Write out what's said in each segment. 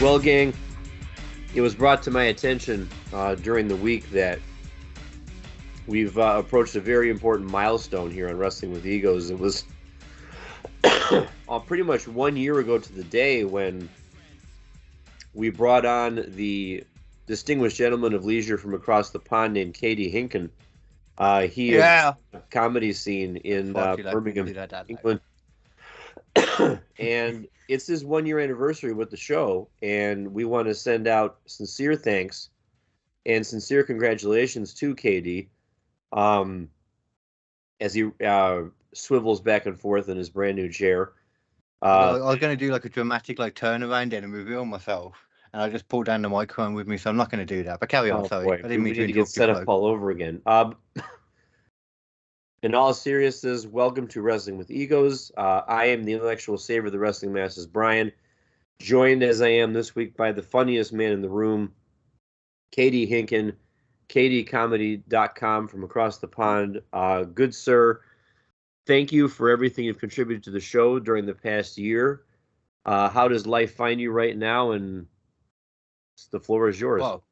Well, gang, it was brought to my attention during the week that we've approached a very important milestone here on Wrestling with Egos. It was pretty much 1 year ago to the day when we brought on the distinguished gentleman of leisure from across the pond named Katie Hinken. He is a comedy scene in Birmingham, England. And it's his 1 year anniversary with the show, and we want to send out sincere thanks and sincere congratulations to KD as he swivels back and forth in his brand new chair. I was going to do like a dramatic turnaround and reveal myself, and I just pulled down the microphone with me, so I'm not going to do that. But carry on, sorry. Boy. I didn't mean to get set up all over again. In all seriousness, welcome to Wrestling with Egos. I am the intellectual savior of the wrestling masses, Brian, joined as I am this week by the funniest man in the room, Katie Hinken, kdcomedy.com from across the pond. Good sir, thank you for everything you've contributed to the show during the past year. How does life find you right now? And the floor is yours. Well,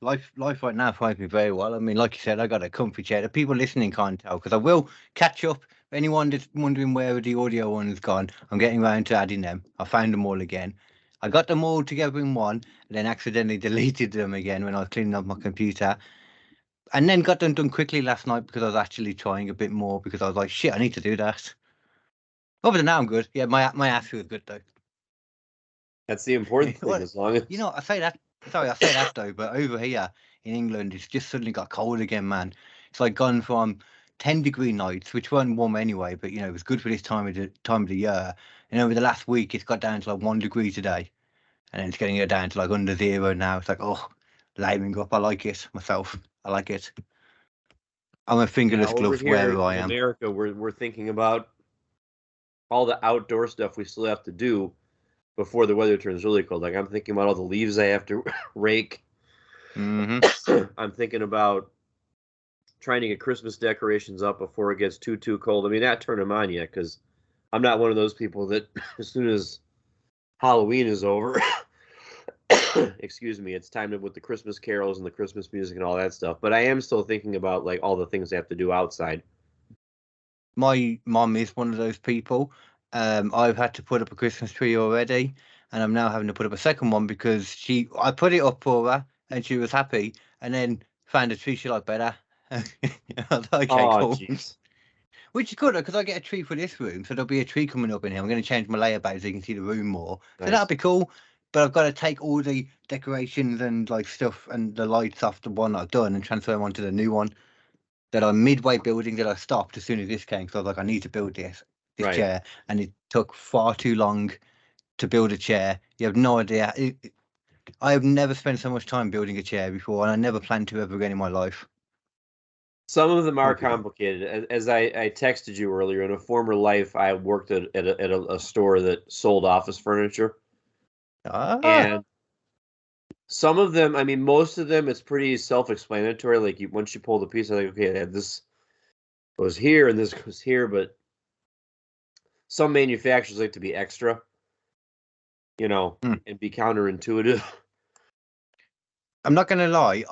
life right now finds me very well. I mean, like you said, I got a comfy chair. The people listening can't tell because I will catch up. If anyone that's wondering where the audio one has gone, I'm getting around to adding them. I found them all again. I got them all together in one, and then accidentally deleted them again when I was cleaning up my computer. And then got them done quickly last night because I was actually trying a bit more because I was like, shit, I need to do that. Other than that, I'm good. Yeah, my ass feels good though. That's the important thing, as long as... I say that. Sorry, I say that though, but over here in England, it's just suddenly got cold again, man. It's like gone from 10-degree nights, which weren't warm anyway, but it was good for this time of the year. And over the last week, it's got down to 1 degree today, and then it's getting it down to under 0 now. It's livening up. I like it myself. I like it. I'm a fingerless glove wherever I am. In America, we're thinking about all the outdoor stuff we still have to do before the weather turns really cold. I'm thinking about all the leaves I have to rake. Mm-hmm. I'm thinking about trying to get Christmas decorations up before it gets too cold. I mean, not turn them on yet because I'm not one of those people that as soon as Halloween is over, excuse me, it's time to with the Christmas carols and the Christmas music and all that stuff. But I am still thinking about all the things I have to do outside. My mom is one of those people. I've had to put up a Christmas tree already, and I'm now having to put up a second one because I put it up for her and she was happy, and then found a tree she liked better. Okay, cool. Geez. Which is good because I get a tree for this room, so there'll be a tree coming up in here. I'm going to change my layout so you can see the room more. Nice. So that'll be cool. But I've got to take all the decorations and stuff and the lights off the one I've done and transfer them onto the new one that I'm midway building that I stopped as soon as this came because I was like, I need to build this chair, and it took far too long to build a chair. You have no idea. I have never spent so much time building a chair before, and I never planned to ever again in my life. Some of them are complicated. As I texted you earlier, in a former life, I worked at a store that sold office furniture. And some of them, I mean, most of them, it's pretty self-explanatory. Once you pull the piece, I'm like, okay, this goes here and this goes here. But some manufacturers like to be extra, and be counterintuitive. I'm not going to lie.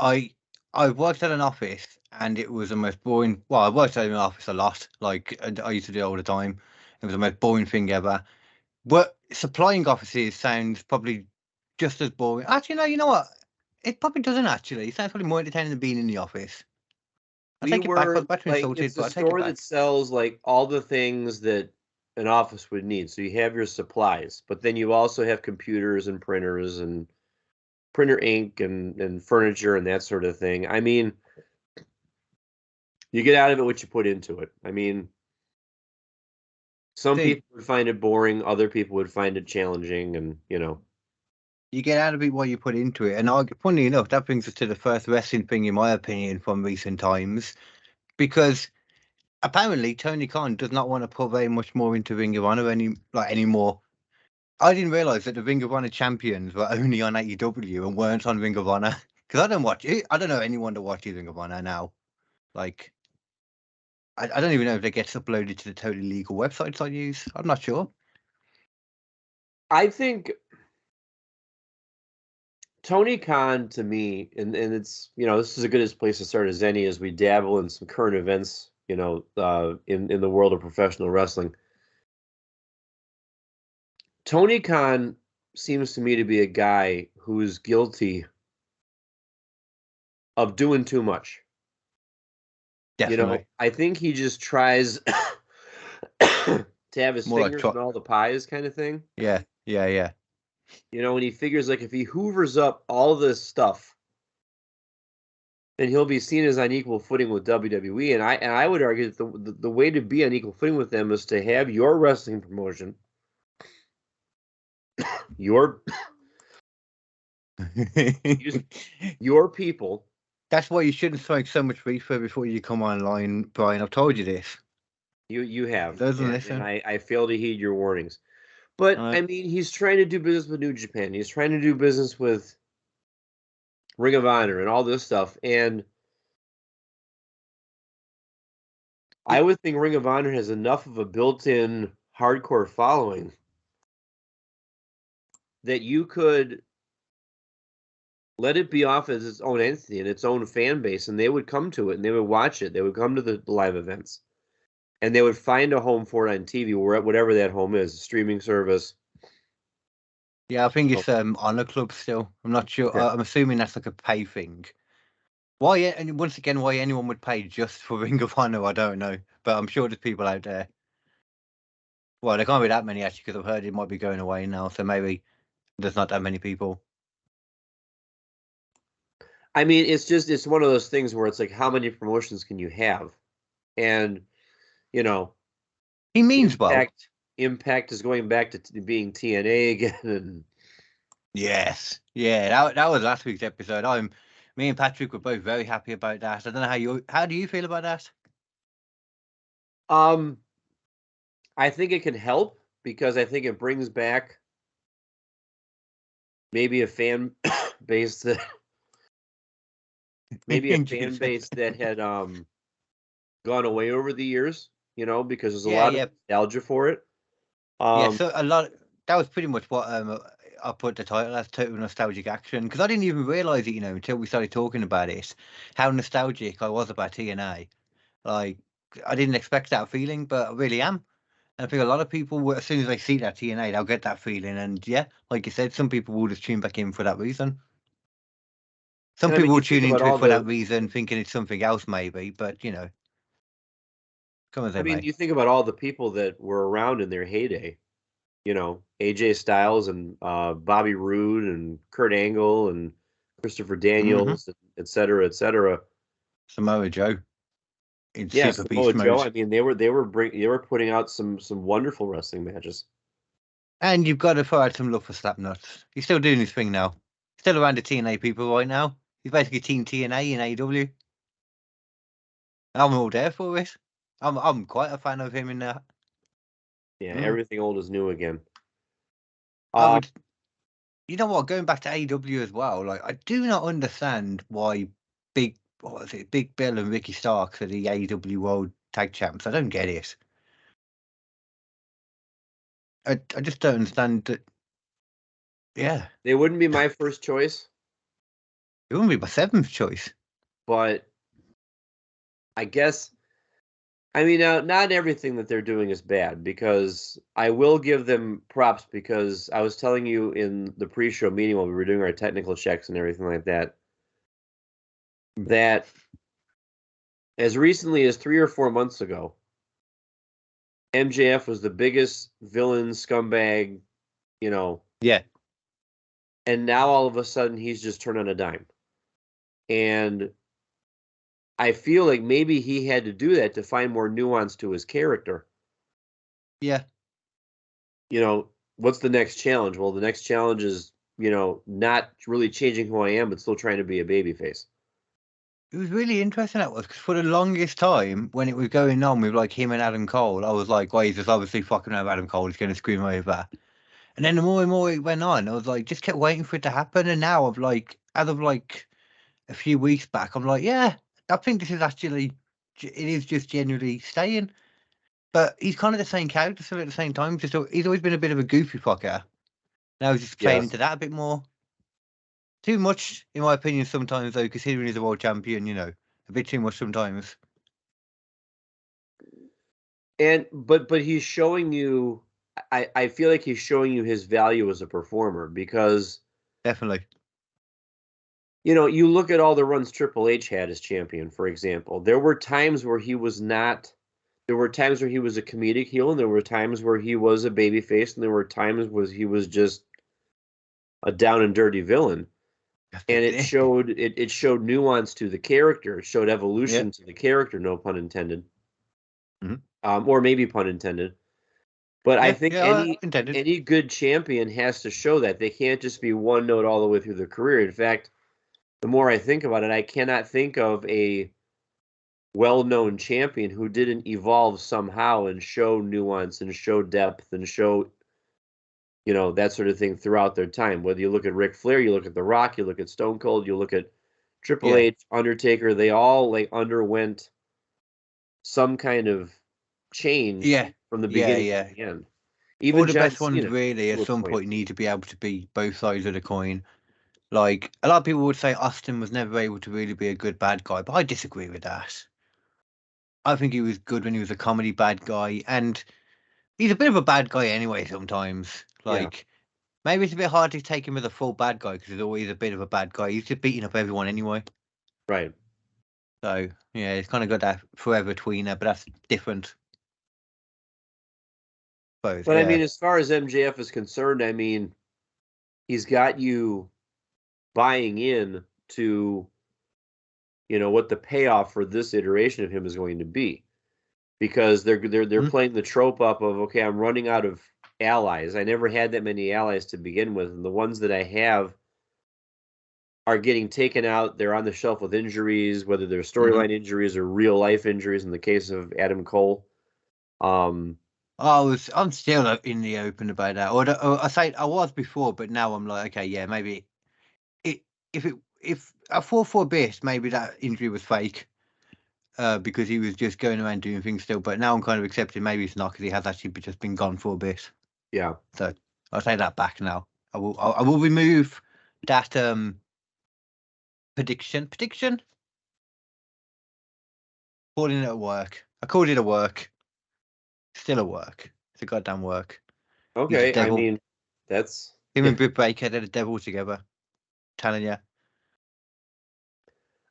I worked at an office, and it was the most boring. Well, I worked at an office a lot. I used to do it all the time. It was the most boring thing ever. But supplying offices sounds probably just as boring. Actually, no, you know what? It probably doesn't actually. It sounds probably more entertaining than being in the office. I take it back. I was about to insult it, but I take it back. It's a store that sells all the things that an office would need. So you have your supplies, but then you also have computers and printers and printer ink and furniture and that sort of thing. I mean, you get out of it what you put into it. I mean, some people would find it boring, other people would find it challenging, and you get out of it what you put into it. And funny enough, that brings us to the first wrestling thing, in my opinion, from recent times, because apparently Tony Khan does not want to put very much more into Ring of Honor anymore. I didn't realize that the Ring of Honor champions were only on AEW and weren't on Ring of Honor, because I don't watch it. I don't know anyone that watches Ring of Honor now. I don't even know if it gets uploaded to the totally legal websites I use. I'm not sure. I think Tony Khan to me, and it's, this is as good a place to start as any as we dabble in some current events, in the world of professional wrestling. Tony Khan seems to me to be a guy who is guilty of doing too much. Definitely. I think he just tries to have his More fingers in all the pies kind of thing. Yeah. And he figures like if he hoovers up all this stuff, then he'll be seen as on equal footing with WWE. And I would argue that the way to be on equal footing with them is to have your wrestling promotion, your people. That's why you shouldn't smoke so much reefer before you come online, Brian. I've told you this. You have. Doesn't listen. And I fail to heed your warnings. But I mean, he's trying to do business with New Japan. He's trying to do business with Ring of Honor and all this stuff. And I would think Ring of Honor has enough of a built-in hardcore following that you could let it be off as its own entity and its own fan base, and they would come to it and they would watch it. They would come to the live events, and they would find a home for it on TV, whatever that home is, a streaming service. Yeah, I think it's Honor Club still. I'm not sure. Yeah. I'm assuming that's like a pay thing. Why? And once again, why anyone would pay just for Ring of Honor, I don't know. But I'm sure there's people out there. Well, there can't be that many actually, because I've heard it might be going away now. So maybe there's not that many people. I mean, it's one of those things where it's like, how many promotions can you have? And, he means Impact is going back to being TNA again. And yes. Yeah, that was last week's episode. Me and Patrick were both very happy about that. I don't know how do you feel about that? I think it can help because I think it brings back maybe a fan base that had gone away over the years, because there's a lot of nostalgia for it. So that was pretty much what I put the title as, Total Nostalgic Action, because I didn't even realise it, until we started talking about it, how nostalgic I was about TNA. Like, I didn't expect that feeling, but I really am. And I think a lot of people, as soon as they see that TNA, they'll get that feeling. And yeah, like you said, some people will just tune back in for that reason. Some people will tune into it for that reason, thinking it's something else maybe, but, come as they may. You think about all the people that were around in their heyday, AJ Styles and Bobby Roode and Kurt Angle and Christopher Daniels, et cetera, et cetera. Samoa Joe. Samoa Joe. I mean, they were putting out some wonderful wrestling matches. And you've got to throw out some love for Slapnuts. He's still doing his thing now. Still around the TNA people right now. He's basically Team TNA in AEW. I'm all there for it. I'm quite a fan of him in that. Yeah, everything old is new again. You know what? Going back to AEW as well, like, I do not understand why Big Bill and Ricky Starks are the AEW World Tag Champs. I don't get it. I just don't understand that. Yeah, they wouldn't be my first choice. It wouldn't be my seventh choice. But I guess, not everything that they're doing is bad, because I will give them props, because I was telling you in the pre-show meeting while we were doing our technical checks and everything like that, that as recently as 3 or 4 months ago, MJF was the biggest villain scumbag, Yeah. And now all of a sudden he's just turned on a dime. And I feel like maybe he had to do that to find more nuance to his character. Yeah. What's the next challenge? Well, the next challenge is, not really changing who I am, but still trying to be a babyface. It was really interesting, that was, because for the longest time, when it was going on with like him and Adam Cole, I was like, well, he's just obviously fucking over Adam Cole, he's going to screw him over. And then the more and more it went on, I was like, just kept waiting for it to happen. And now as of a few weeks back, I'm like, yeah, I think this is actually, it is just genuinely staying. But he's kind of the same character still at the same time. He's always been a bit of a goofy fucker. Now he's just playing into that a bit more. Too much, in my opinion, sometimes, though, considering he's a world champion, a bit too much sometimes. But he's showing you, I feel like he's showing you his value as a performer because Definitely. You look at all the runs Triple H had as champion, for example. There were times where he was not. There were times where he was a comedic heel, and there were times where he was a babyface, and there were times where he was just a down and dirty villain. And it showed nuance to the character. It showed evolution to the character. No pun intended. Mm-hmm. Or maybe pun intended. But I think any good champion has to show that. They can't just be one note all the way through their career. In fact, the more I think about it, I cannot think of a well-known champion who didn't evolve somehow and show nuance and show depth and show, that sort of thing throughout their time. Whether you look at Ric Flair, you look at The Rock, you look at Stone Cold, you look at Triple H, Undertaker, they all underwent some kind of change from the beginning to the end. Even all the best ones really at some point need to be able to be both sides of the coin. Like, a lot of people would say Austin was never able to really be a good bad guy, but I disagree with that. I think he was good when he was a comedy bad guy, and he's a bit of a bad guy anyway sometimes. Like, maybe it's a bit hard to take him as a full bad guy because he's always a bit of a bad guy. He's just beating up everyone anyway. Right. So, yeah, it's kind of got that forever tweener, but that's different. But I mean, as far as MJF is concerned, I mean, he's got you buying in to, what the payoff for this iteration of him is going to be, because they're playing the trope up of, okay, I'm running out of allies. I never had that many allies to begin with, and the ones that I have are getting taken out. They're on the shelf with injuries, whether they're storyline injuries or real life injuries. In the case of Adam Cole, I'm still in the open about that. Or I say I was before, but now I'm like, okay, yeah, maybe if I thought for a bit, maybe that injury was fake, because he was just going around doing things still. But now I'm kind of accepting maybe it's not, because he has actually just been gone for a bit. Yeah. So I'll take that back now. I will remove that prediction. Calling it a work. I called it a work. Still a work. It's a goddamn work. Okay, I mean, that's him and Britt Baker. They're the devil together. I'm telling you.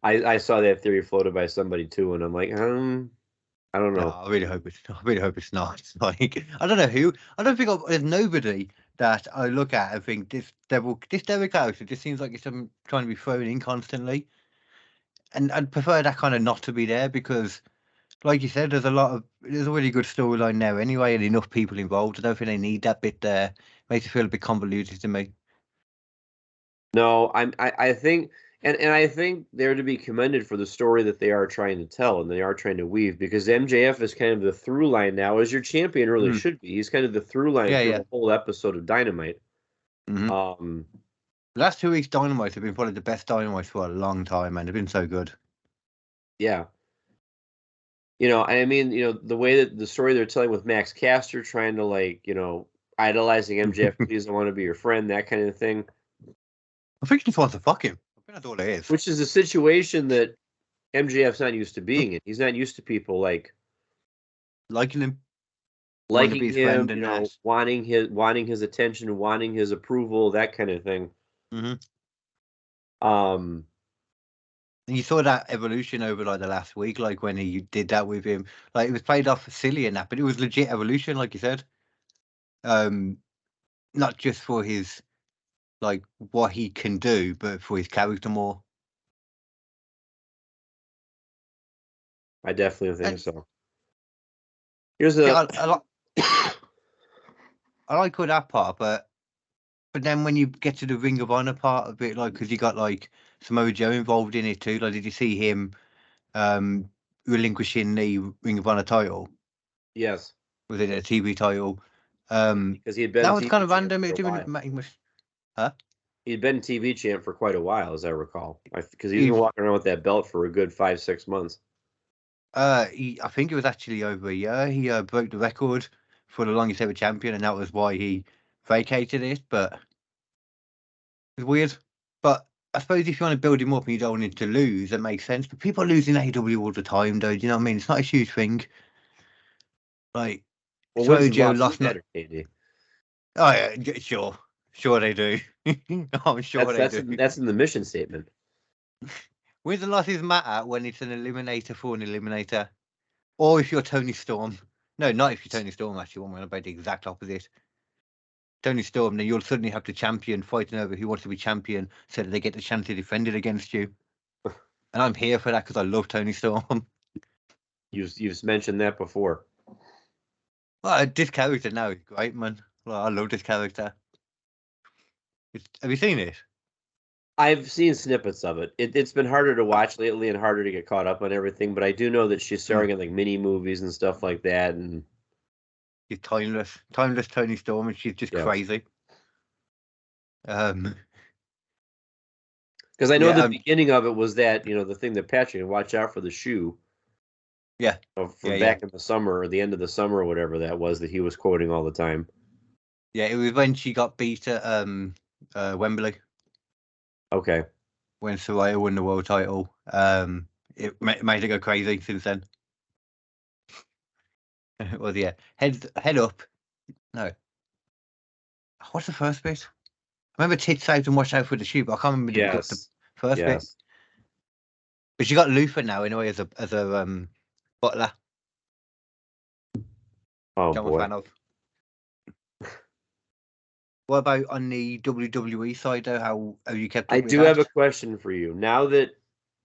I saw that theory floated by somebody too, and I'm like, I don't know. No, I really hope it's not. It's like, I don't know who. I don't think there's nobody that I look at and think this devil character just seems like it's trying to be thrown in constantly. And I'd prefer that kind of not to be there, because, like you said, there's a really good storyline there anyway, and enough people involved. I don't think they need that bit there. Makes it feel a bit convoluted to me. No, I think, and I think they're to be commended for the story that they are trying to tell and they are trying to weave, because MJF is kind of the through line now, as your champion really should be. He's kind of the through line through the whole episode of Dynamite. The last 2 weeks Dynamite have been probably the best Dynamite for a long time, and they've been so good. Yeah. I mean, the way that the story they're telling with Max Caster trying to idolizing MJF, please, I want to be your friend, that kind of thing. I think he just wants to fuck him. I think that's all it is. Which is a situation that MJF's not used to being in. He's not used to people liking him, wanting his attention, wanting his approval, that kind of thing. And you saw that evolution over the last week, when he did that with him. It was played off silly and that, but it was legit evolution, like you said. Not just for his what he can do, but for his character more. I definitely think so. I like all that part, but then when you get to the Ring of Honor part of it, because you got Samoa Joe involved in it too. Did you see him relinquishing the Ring of Honor title? Yes. Was it a TV title? Because he had been. That was kind of random. He'd been TV champ for quite a while, as I recall, because he's been walking around with that belt for a good 5-6 months. I think it was actually over a year. He broke the record for the longest ever champion, and that was why he vacated it. But it's weird. But I suppose if you want to build him up and you don't want him to lose, that makes sense. But people lose in AEW all the time, though. Do you know what I mean? It's not a huge thing. Like, Well, when's the Joe loss lost. matter, KD? Oh yeah, sure they do. I'm sure they do. That's in the mission statement. Wins and losses matter when it's an eliminator for an eliminator, or if you're Tony Storm. No, not if you're Tony Storm. Actually, one about the exact opposite. Tony Storm, then you'll suddenly have the champion fighting over who wants to be champion, so that they get the chance to defend it against you. And I'm here for that because I love Tony Storm. You've mentioned that before. Well, this character now is great, man. Well, I love this character. Have you seen it? I've seen snippets of it. It's been harder to watch lately and harder to get caught up on everything, but I do know that she's starring in like mini movies and stuff like that. And she's timeless Tony Storm, and she's just crazy. Because I know the beginning of it was that, the thing that Patrick, watch out for the shoe. Yeah. Back in the summer or the end of the summer or whatever that was that he was quoting all the time. Yeah, it was when she got beat at Wembley. Okay. When Saraya won the world title. It made her go crazy since then. Well, yeah. Head up. No. What's the first bit? I remember tits out and watch out for the shoe, but I can't remember the first bit. But she got Luther now anyway as a butler. Oh, boy. Fan of. What about on the WWE side, though? How you kept up I with do that? have a question for you. Now that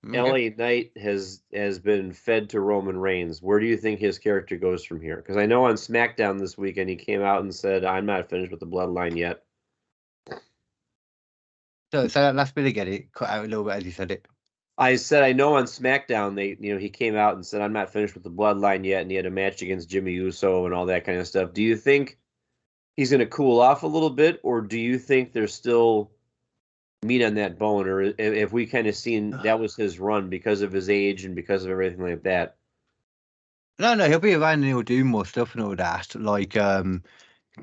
LA Knight has been fed to Roman Reigns, where do you think his character goes from here? Because I know on SmackDown this weekend he came out and said, I'm not finished with the bloodline yet. So that last bit again, it cut out a little bit as you said it. I said I know on SmackDown he came out and said, I'm not finished with the bloodline yet, and he had a match against Jimmy Uso and all that kind of stuff. Do you think he's going to cool off a little bit, or do you think there's still meat on that bone, or if we kind of seen that was his run because of his age and because of everything like that? No, he'll be around and he'll do more stuff and all that. Like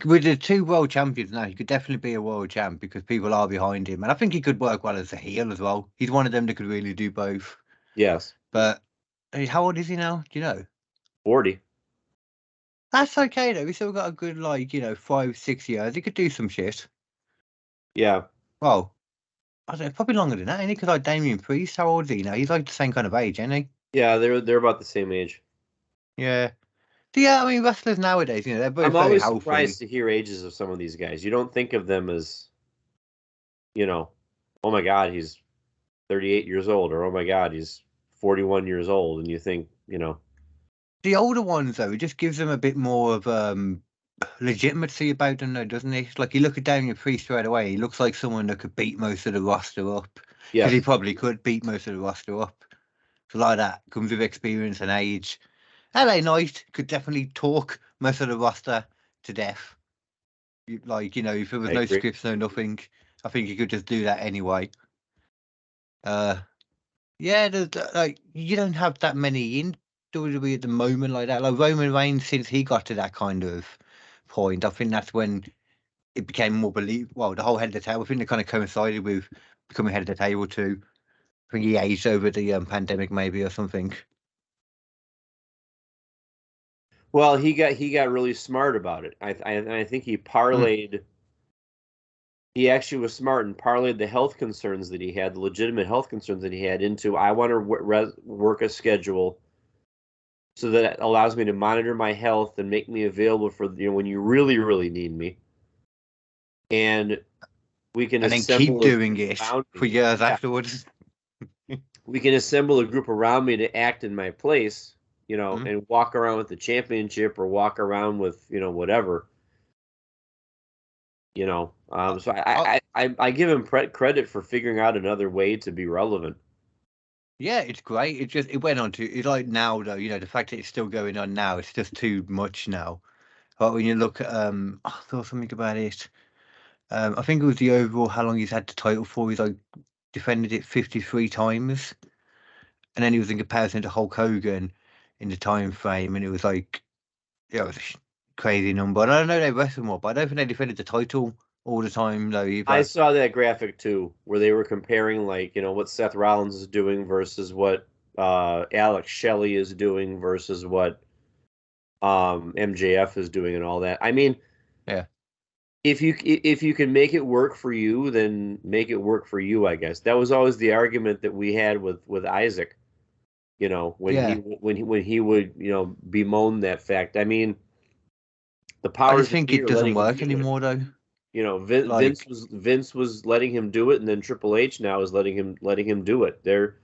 with the 2 world champions now, he could definitely be a world champ because people are behind him, and I think he could work well as a heel as well. He's one of them that could really do both. Yes, but how old is he now? Do you know? 40. That's okay though. He's still got a good 5-6 years. He could do some shit. Yeah. Well, I don't know, probably longer than that, ain't he? Because Damian Priest, how old is he now? He's like the same kind of age, ain't he? Yeah, they're about the same age. Yeah. Yeah, I mean, wrestlers nowadays, they're both I'm very always healthy. surprised to hear ages of some of these guys. You don't think of them as, oh my God, he's 38 years old, or oh my God, he's 41 years old, and you think, The older ones, though, it just gives them a bit more of legitimacy about them, though, doesn't it? Like, you look at Damian Priest right away, he looks like someone that could beat most of the roster up. Yeah. Because he probably could beat most of the roster up. So like that comes with experience and age. LA Knight could definitely talk most of the roster to death. If there was no scripts, no nothing, I think he could just do that anyway. Yeah, you don't have that many in WWE at the moment like that. Like Roman Reigns, since he got to that kind of point, I think that's when it became more believable. Well, the whole head of the table, I think it kind of coincided with becoming head of the table too. I think he aged over the pandemic, maybe, or something. Well, he got really smart about it. I think he parlayed. He actually was smart and parlayed the health concerns that he had, the legitimate health concerns that he had, into I want to work a schedule so that it allows me to monitor my health and make me available for when you really, really need me. And we can then keep doing it for years afterwards. We can assemble a group around me to act in my place, and walk around with the championship or walk around with, whatever. So I give him credit for figuring out another way to be relevant. Yeah, it's great. It went on to, it's like now though, the fact that it's still going on now, it's just too much now. But when you look at, I thought something about it. I think it was the overall how long he's had the title for. He's defended it 53 times, and then he was in comparison to Hulk Hogan in the time frame, and it was it was a crazy number. And I don't know they wrestled more, but I don't think they defended the title all the time though either. I saw that graphic too, where they were comparing like, what Seth Rollins is doing versus what Alex Shelley is doing versus what MJF is doing and all that. I mean, yeah. If you can make it work for you, then make it work for you, I guess. That was always the argument that we had with Isaac. When he would, bemoan that fact. I mean, the I powers just think that be it are doesn't letting him work do it. anymore though. Vince was letting him do it, and then Triple H now is letting him do it. They're,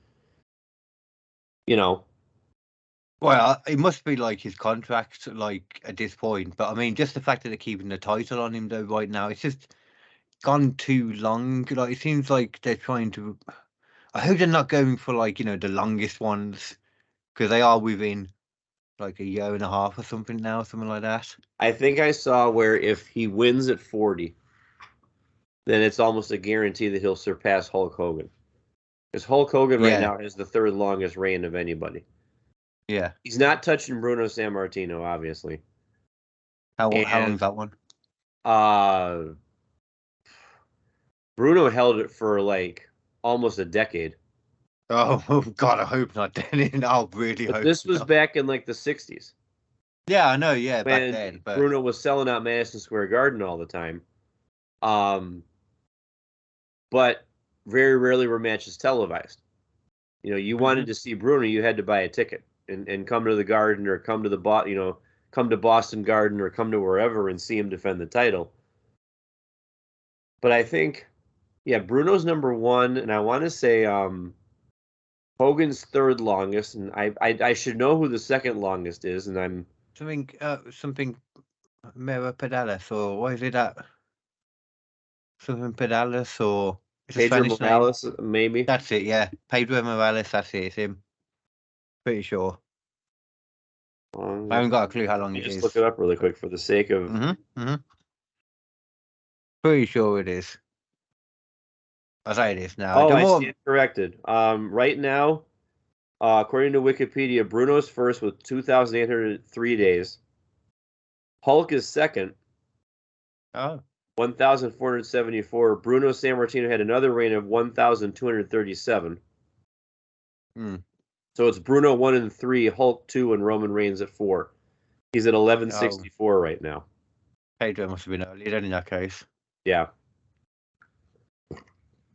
Well, it must be like his contract, like at this point. But I mean, just the fact that they're keeping the title on him though right now, it's just gone too long. Like it seems like they're trying to. I hope they're not going for like the longest ones, because they are within like a year and a half or something now, something like that. I think I saw where if he wins at 40, then it's almost a guarantee that he'll surpass Hulk Hogan. Because Hulk Hogan right now has the third longest reign of anybody. Yeah. He's not touching Bruno Sammartino, obviously. How long is that one? Bruno held it for like almost a decade. Oh God, I hope not. Then I really hope. This was back in like the 60s. Yeah, I know. Yeah, when back then. But Bruno was selling out Madison Square Garden all the time. But very rarely were matches televised. You wanted to see Bruno, you had to buy a ticket and come to the Garden or come to come to Boston Garden or come to wherever and see him defend the title. But I think, Bruno's number one, and I want to say Hogan's third longest, and I should know who the second longest is, and I'm something Mera Pedalis, or what is it that? Something Pedalis, or it's a Pedro Spanish Morales, name. maybe. That's it, yeah. Pedro Morales, that's it, it's him. Pretty sure. I haven't got a clue how long it is. Just look it up really quick for the sake of. Pretty sure it is. I'll say it is now. Oh, I stand corrected. Right now, according to Wikipedia, Bruno's first with 2,803 days. Hulk is second. Oh. 1,474. Bruno Sammartino had another reign of 1,237. So it's Bruno 1 and 3, Hulk 2, and Roman Reigns at 4. He's at 1164 right now. Pedro must have been early then in that case. Yeah.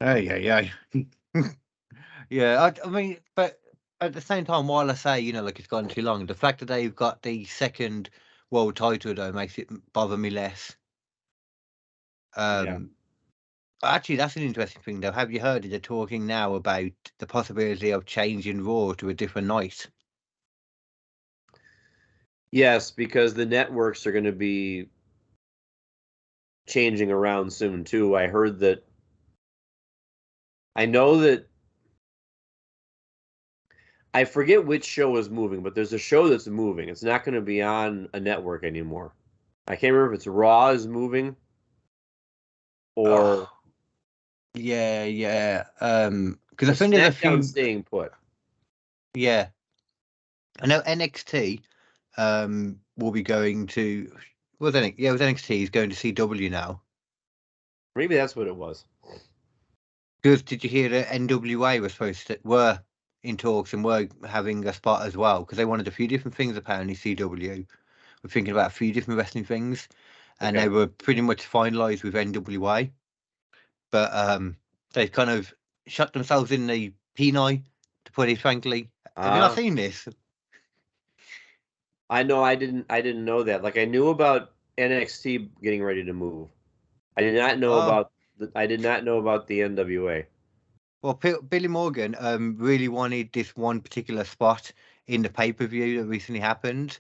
Yeah. Yeah, I mean, but at the same time, while I say, like it's gone too long, the fact that they've got the second world title, though, makes it bother me less. Actually, that's an interesting thing, though. Have you heard they're talking now about the possibility of changing Raw to a different night? Yes, because the networks are going to be changing around soon, too. I know that I forget which show is moving, but there's a show that's moving. It's not going to be on a network anymore. I can't remember if it's Raw is moving or yeah. Because I think there's a few staying put. Yeah, I know NXT will be going to. It was NXT. He's going to CW now. Maybe that's what it was. Because did you hear that NWA were in talks and were having a spot as well? Because they wanted a few different things apparently. CW were thinking about a few different wrestling things, and they were pretty much finalised with NWA. But they've kind of shot themselves in the penile, to put it frankly. Have you not seen this? I know I didn't know that. Like I knew about NXT getting ready to move. I did not know about the NWA. Well, Billy Morgan really wanted this one particular spot in the pay-per-view that recently happened.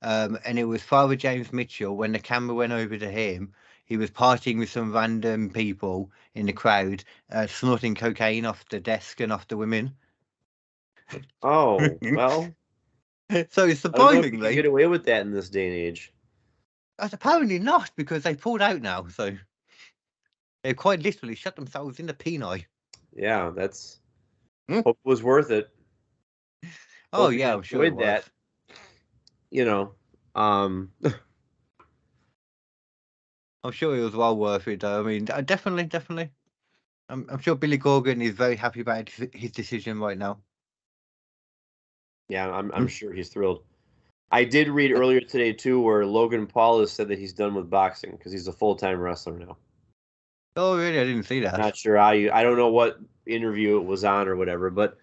And it was Father James Mitchell. When the camera went over to him, he was partying with some random people in the crowd, snorting cocaine off the desk and off the women. Oh, well. So surprisingly, you can get away with that in this day and age. Apparently not, because they pulled out now. So they quite literally shut themselves in the penile. Yeah, that's. Hope it was worth it. Oh yeah, I'm sure it was. That. I'm sure it was well worth it, though. I mean, definitely. I'm sure Billy Corgan is very happy about his decision right now. Yeah, I'm sure he's thrilled. I did read earlier today too, where Logan Paul has said that he's done with boxing because he's a full-time wrestler now. Oh, really? I didn't see that. Not sure how I don't know what interview it was on or whatever, but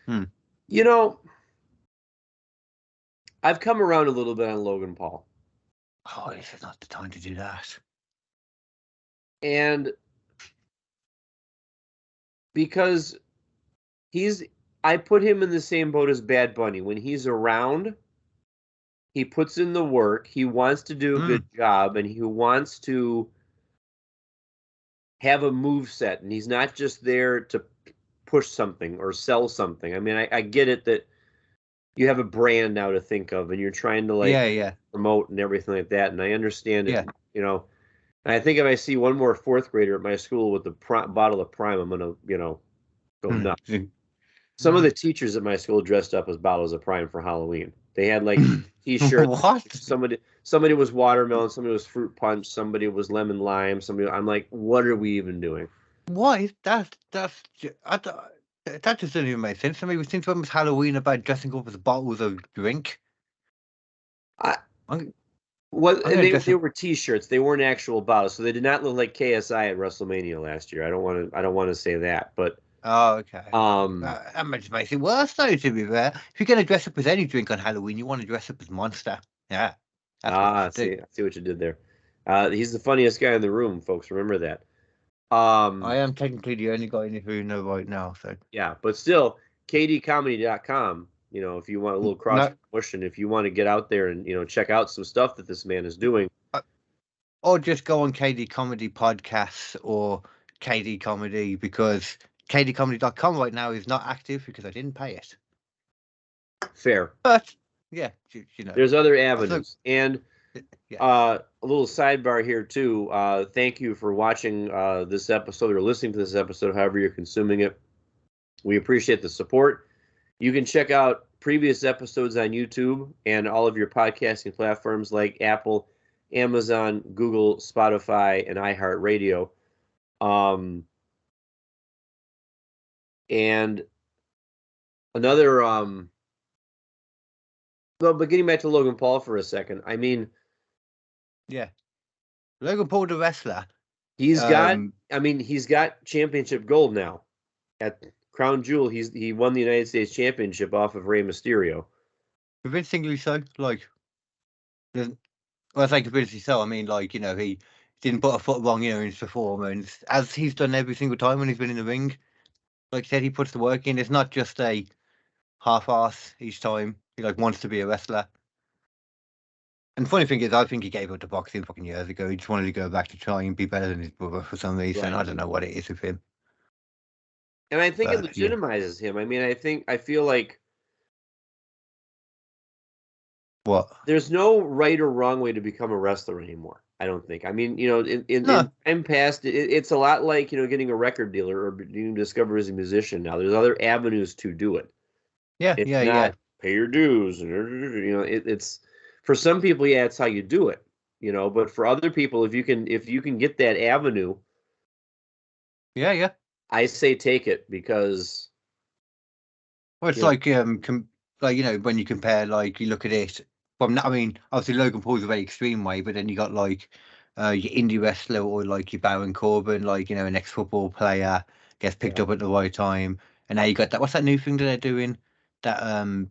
you know, I've come around a little bit on Logan Paul. Oh, this is not the time to do that. And because I put him in the same boat as Bad Bunny. When he's around, he puts in the work. He wants to do a good job, and he wants to have a move set, and he's not just there to push something or sell something. I mean, I get it that you have a brand now to think of, and you're trying to promote and everything like that. And I understand it, And I think if I see one more fourth grader at my school with a bottle of Prime, I'm gonna, go nuts. Some of the teachers at my school dressed up as bottles of Prime for Halloween. They had like T-shirts. What? Somebody was watermelon, somebody was fruit punch, somebody was lemon lime. I'm like, what are we even doing? Why? That just doesn't even make sense to me. Since when was Halloween about dressing up as bottles of drink? They were T-shirts. They weren't actual bottles, so they did not look like KSI at WrestleMania last year. I don't want to say that, but okay. That makes it worse, though. To be fair, if you're going to dress up as any drink on Halloween, you want to dress up as Monster. Yeah. I see what you did there. He's the funniest guy in the room, folks. Remember that. I am technically the only guy in the room right now, so yeah, but still, kdcomedy.com. If you want a little cross promotion, if you want to get out there and check out some stuff that this man is doing, or just go on KD Comedy Podcasts or KD Comedy, because kdcomedy.com right now is not active because I didn't pay it. Fair, but yeah, there's other avenues. And a little sidebar here too. Thank you for watching this episode or listening to this episode, however you're consuming it. We appreciate the support. You can check out previous episodes on YouTube and all of your podcasting platforms like Apple, Amazon, Google, Spotify, and iHeartRadio. And another, but getting back to Logan Paul for a second, I mean, Logan Paul, the wrestler, he's got championship gold now at Crown Jewel. He won the United States Championship off of Rey Mysterio. Convincingly so. Convincingly so. I mean, he didn't put a foot wrong, in his performance, as he's done every single time when he's been in the ring. Like I said, he puts the work in. It's not just a half-ass each time. He wants to be a wrestler. And the funny thing is, I think he gave up the boxing fucking years ago. He just wanted to go back to try and be better than his brother for some reason. Right. I don't know what it is with him. And I think it legitimizes him. I mean, I feel like there's no right or wrong way to become a wrestler anymore. I don't think. I mean, in time past, it's a lot like, getting a record dealer or being discovered as a musician now. There's other avenues to do it. It's not pay your dues. It's for some people, it's how you do it. But for other people, if you can get that avenue, I say take it, because it's when you compare, you look at it from, I mean, obviously Logan Paul's a very extreme way, but then you got your indie wrestler or your Baron Corbin, an ex-football player gets picked up at the right time, and now you got that. What's that new thing that they're doing? That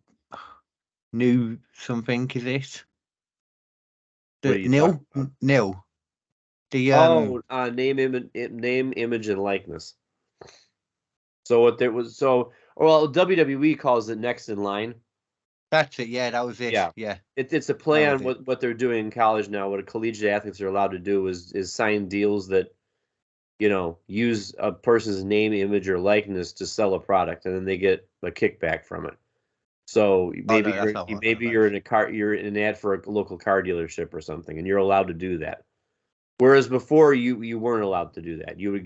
new something, is it? The nil. The name, image, and likeness. So WWE calls it next in line. That's it. Yeah, that was it. Yeah. It's a play on what they're doing in college now. What collegiate athletes are allowed to do is sign deals that, use a person's name, image, or likeness to sell a product, and then they get a kickback from it. So maybe you're in an ad for a local car dealership or something, and you're allowed to do that. Whereas before you weren't allowed to do that. You would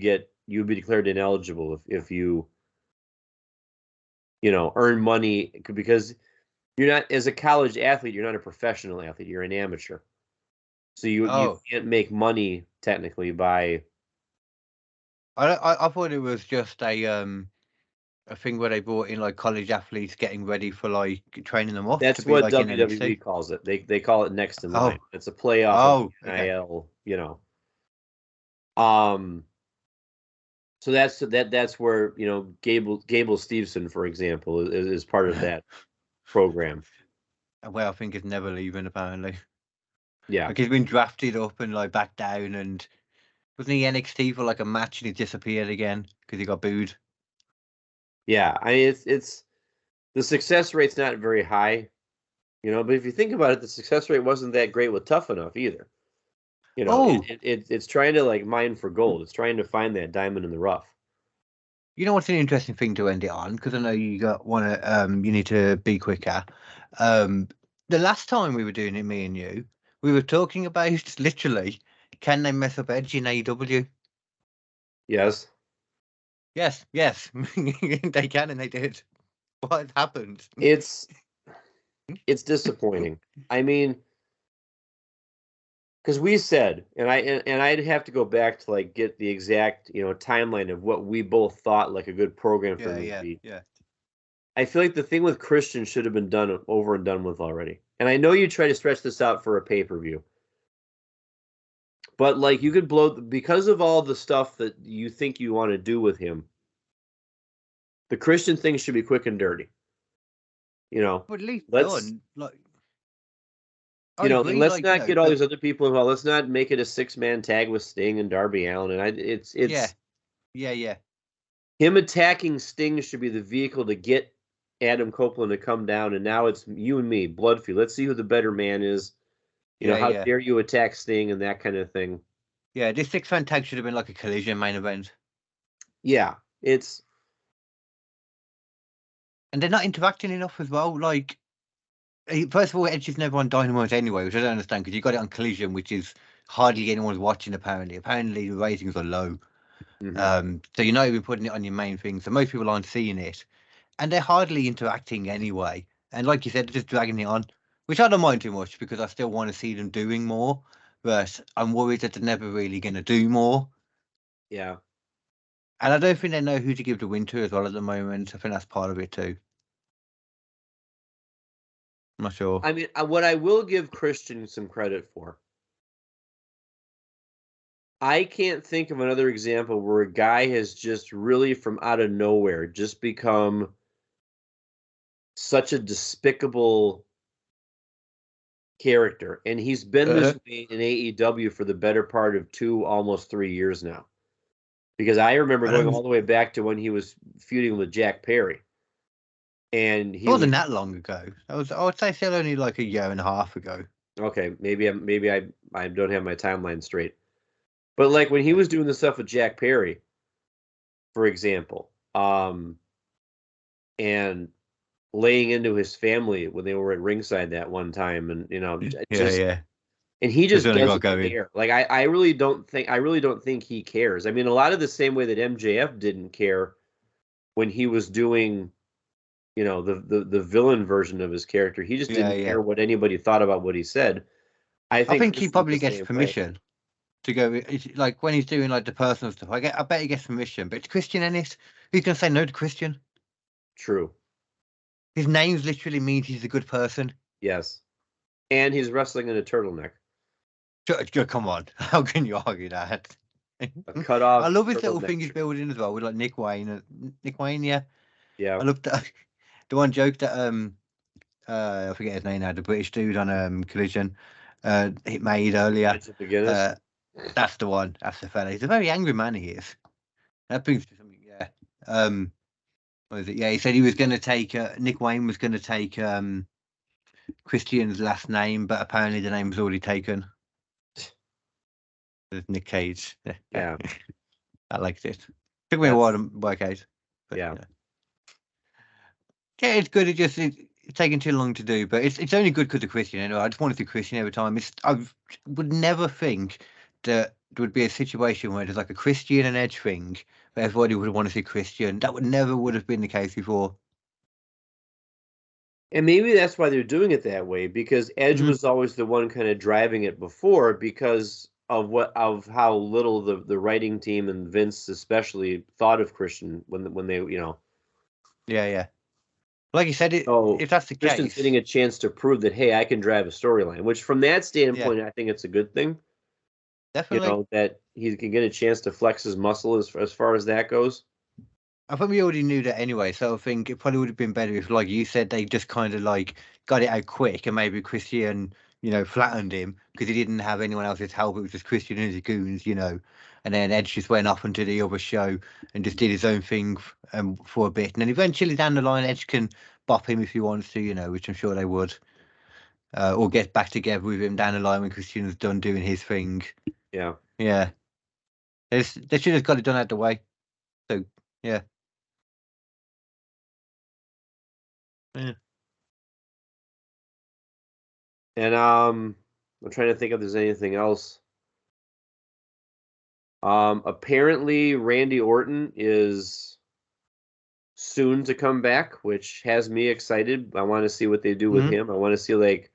be declared ineligible if you earn money, because you're not, as a college athlete, you're not a professional athlete, you're an amateur. So you can't make money technically by. I thought it was just a thing where they brought in like college athletes getting ready for like training them off That's to be what like in WWE NXT. calls it. They call it next in Oh, line. It's a playoff of okay. NIL, So that's where Gable Steveson, for example, is part of that program. Well, I think he's never leaving apparently. Yeah, Like he's been drafted up and like back down, and wasn't he NXT for like a match and he disappeared again because he got booed. yeah. I mean, it's the success rate's not very high, But if you think about it, the success rate wasn't that great with Tough Enough either. It's trying to like mine for gold. It's trying to find that diamond in the rough. You know what's an interesting thing to end it on? Because I know you you need to be quicker. The last time we were doing it, me and you, we were talking about literally, can they mess up Edge in AEW? Yes. Yes, they can, and they did. What happened? It's disappointing. I mean, because we said, and I'd have to go back to like get the exact timeline of what we both thought like a good program for me to be. Yeah. I feel like the thing with Christian should have been done over and done with already. And I know you try to stretch this out for a pay-per-view. But like you could blow because of all the stuff that you think you want to do with him. The Christian thing should be quick and dirty. But at least done. Like, let's not get all these other people involved. Let's not make it a 6-man tag with Sting and Darby Allin. And it's yeah. Him attacking Sting should be the vehicle to get Adam Copeland to come down. And now it's you and me, blood feud. Let's see who the better man is. How dare you attack Sting and that kind of thing. Yeah, this 6-man tag should have been like a Collision main event. Yeah, and they're not interacting enough as well. Like, first of all, Edge is never on Dynamite anyway, which I don't understand because you got it on Collision, which is hardly anyone's watching. Apparently, the ratings are low. Mm-hmm. So you're not even putting it on your main thing. So most people aren't seeing it, and they're hardly interacting anyway. And like you said, they're just dragging it on, which I don't mind too much because I still want to see them doing more. But I'm worried that they're never really going to do more. Yeah. And I don't think they know who to give the win to as well at the moment. I think that's part of it too. I'm not sure. I mean, what I will give Christian some credit for, I can't think of another example where a guy has just really from out of nowhere just become such a despicable character. And he's been this way in AEW for the better part of almost 3 years now. Because I remember going all the way back to when he was feuding with Jack Perry. And he wasn't that long ago. I would say still only like a year and a half ago. Okay, maybe I don't have my timeline straight. But like when he was doing the stuff with Jack Perry, for example, and laying into his family when they were at ringside that one time, and and he just doesn't care. Like I really don't think he cares. I mean, a lot of the same way that MJF didn't care when he was doing, the villain version of his character. He just didn't care what anybody thought about what he said. I think he probably gets permission to go. Like when he's doing like the personal stuff. I bet he gets permission. But it's Christian in it. Who's gonna say no to Christian? True. His name's literally means he's a good person. Yes. And he's wrestling in a turtleneck. Come on. How can you argue that? Cut off. I love his little thing he's building as well with like Nick Wayne. Yeah. Yeah. I love that. The one joke that I forget his name now, the British dude on Collision it made earlier. That's the one. That's the fella. He's a very angry man, he is. That brings to something, yeah. What is it? Yeah, he said he was going to take Nick Wayne was going to take Christian's last name, but apparently the name's already taken. Nick Cage. Yeah. I liked it. Took me a while to work out. But, yeah. Yeah, it's good. It's taking too long to do, but it's only good because of Christian. Anyway, I just want to see Christian every time. I would never think that there would be a situation where there's like a Christian and Edge thing, but everybody would want to see Christian. That would have been the case before. And maybe that's why they're doing it that way, because Edge was always the one kind of driving it before, because of how little the writing team and Vince especially thought of Christian when they Yeah. Like you said, if that's the Christian's case, getting a chance to prove that, hey, I can drive a storyline, which from that standpoint, I think it's a good thing. Definitely. That he can get a chance to flex his muscle as far as that goes. I think we already knew that anyway, so I think it probably would have been better if, like you said, they just kind of like got it out quick, and maybe Christian, flattened him because he didn't have anyone else's help. It was just Christian and his goons, and then Edge just went off into the other show and just did his own thing for a bit, and then eventually down the line, Edge can bop him if he wants to, which I'm sure they would, or get back together with him down the line when Christian's done doing his thing. Yeah. They should have got it done out the way. So yeah. And I'm trying to think if there's anything else. Apparently Randy Orton is soon to come back, which has me excited. I want to see what they do with him. I want to see, like,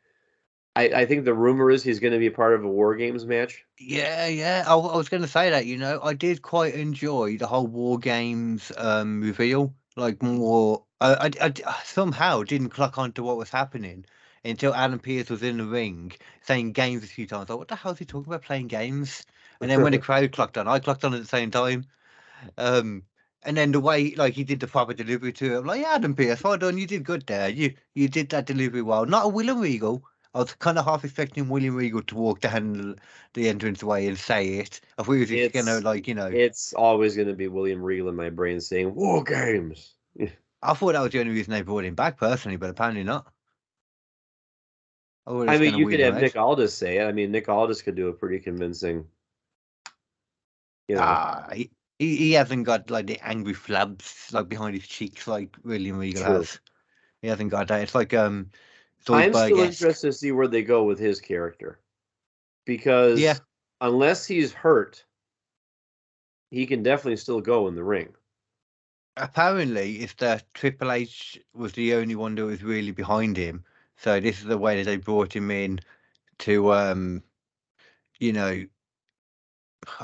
I think the rumor is he's going to be part of a War Games match. Yeah. I was going to say that, I did quite enjoy the whole War Games reveal. Like, more, I somehow didn't clock onto what was happening until Adam Pearce was in the ring saying games a few times. Like, what the hell is he talking about, playing games? And then when the crowd clocked on, I clocked on at the same time. And then the way, like, he did the proper delivery to it, I'm like, yeah, Adam Pearce, well done, you did good there. You did that delivery well. Not a William Regal. I was kind of half expecting William Regal to walk down the entranceway and say it. I thought he was just going to, like, It's always going to be William Regal in my brain saying War Games. I thought that was the only reason they brought him back personally, but apparently not. I mean, you could have Nick Aldis say it. I mean, Nick Aldis could do a pretty convincing, He hasn't got, like, the angry flabs, like, behind his cheeks like William Regal has. He hasn't got that. It's like I'm still interested to see where they go with his character, because unless he's hurt, he can definitely still go in the ring. Apparently, it's that Triple H was the only one that was really behind him. So this is the way that they brought him in to, I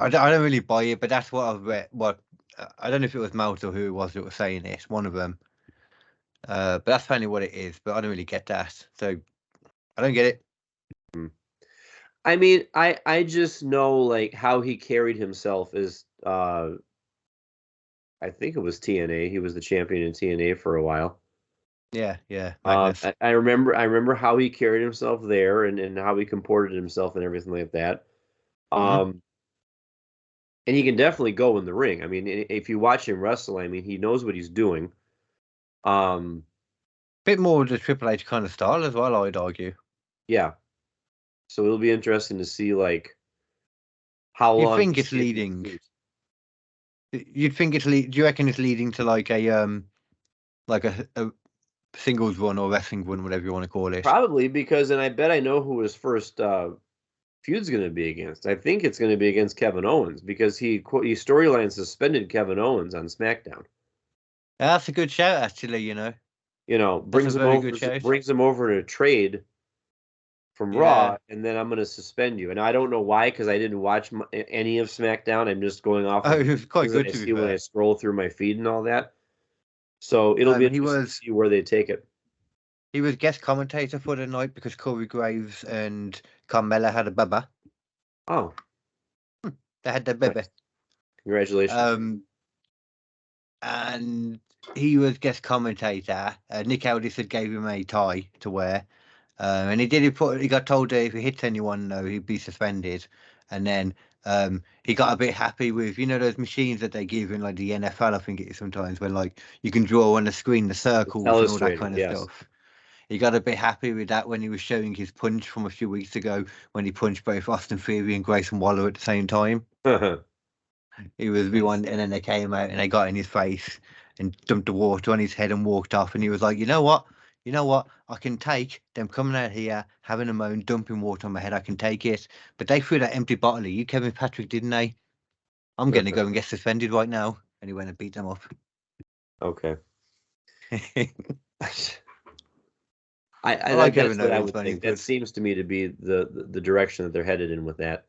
don't really buy it, but that's what I've read. I don't know if it was Mount or who it was that was saying it. One of them. But that's apparently what it is. But I don't really get that. So I don't get it. I mean, I just know, like, how he carried himself as I think it was TNA. He was the champion in TNA for a while. Yeah. I remember how he carried himself there, and how he comported himself and everything like that. And he can definitely go in the ring. I mean, if you watch him wrestle, I mean, he knows what he's doing. Bit more of the Triple H kind of style as well, I'd argue. Yeah. So it'll be interesting to see, like, how long. You think it's leading? You'd think it's do you reckon it's leading to, like, a singles run or wrestling run, whatever you want to call it? Probably, because, and I bet I know who his first feud's going to be against. I think it's going to be against Kevin Owens, because he storyline suspended Kevin Owens on SmackDown. That's a good shout, actually. Brings him over in a trade from Raw, and then I'm going to suspend you. And I don't know why, because I didn't watch any of SmackDown. I'm just going off. It was quite good to see when I scroll through my feed and all that. So it'll be interesting to see where they take it. He was guest commentator for the night because Corey Graves and Carmella had a baby. Oh. They had their baby. Nice. Congratulations. And he was guest commentator. Nick Aldis had gave him a tie to wear. And he got told that if he hits anyone, he'd be suspended. And then he got a bit happy with, those machines that they give in, like, the NFL, I think it is sometimes, where, like, you can draw on the screen the circles and all that kind of stuff. He got a bit happy with that when he was showing his punch from a few weeks ago, when he punched both Austin Theory and Grayson Waller at the same time. He was and then they came out and they got in his face and dumped the water on his head and walked off. And he was like, you know what? I can take them coming out here, having a moan, dumping water on my head. I can take it. But they threw that empty bottle at you, Kevin Patrick, didn't they? I'm going to go and get suspended right now. And he went and beat them up. Okay. I like that's having what I Owens would when he's think. That good. seems to me to be the direction that they're headed in with that.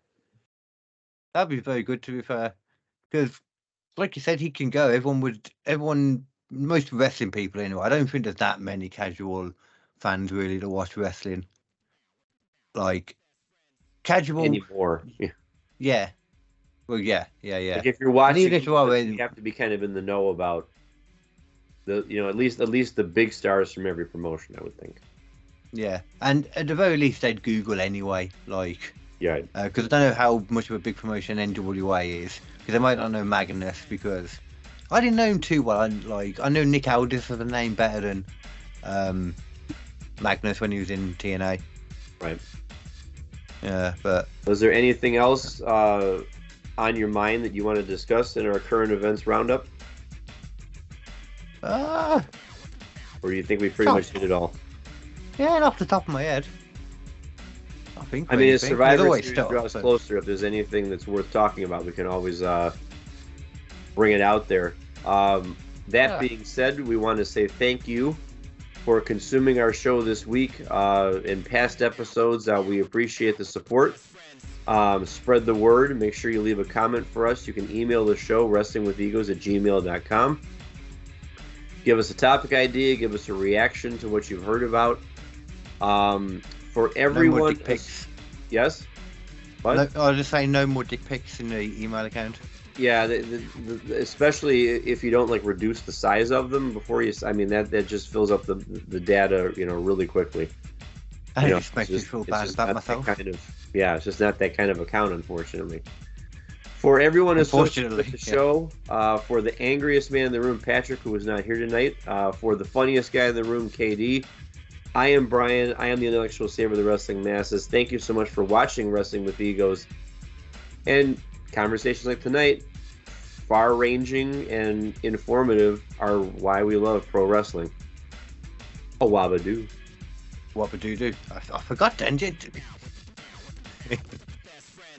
That'd be very good, to be fair, because, like you said, he can go. Everyone, most wrestling people anyway. I don't think there's that many casual fans really to watch wrestling. Like casual Anymore. yeah. Well, yeah. Like if you're And watching, even if you are you have to be kind of in the know about at least the big stars from every promotion, I would think. yeah, and at the very least they'd Google anyway, like, Yeah. Because I don't know how much of a big promotion NWA is, because they might not know Magnus, because I didn't know him too well. I know Nick Aldis as a name better than Magnus when he was in TNA. Right. Yeah, but was there anything else on your mind that you want to discuss in our current events roundup? Or do you think we pretty much hit it all? Yeah, and off the top of my head, I mean, as Survivor Series draws closer, if there's anything that's worth talking about, we can always bring it out there. That being said, we want to say thank you for consuming our show this week. In past episodes, we appreciate the support. Spread the word. Make sure you leave a comment for us. You can email the show, wrestlingwithegos@gmail.com. Give us a topic idea. Give us a reaction to what you've heard about. For everyone, no more dick pics. Yes. What? No, I was just saying, no more dick pics in the email account. Yeah, especially if you don't like reduce the size of them before you. I mean, that just fills up the data, really quickly. I just makes me feel bad about myself. It's just not that kind of account, unfortunately. For everyone associated with the show, for the angriest man in the room, Patrick, who was not here tonight, for the funniest guy in the room, KD, I am Brian. I am the intellectual saver of the wrestling masses. Thank you so much for watching Wrestling with Egos. And conversations like tonight, far-ranging and informative, are why we love pro wrestling. A wabba-doo. Wabba-doo-doo. I forgot, didn't you?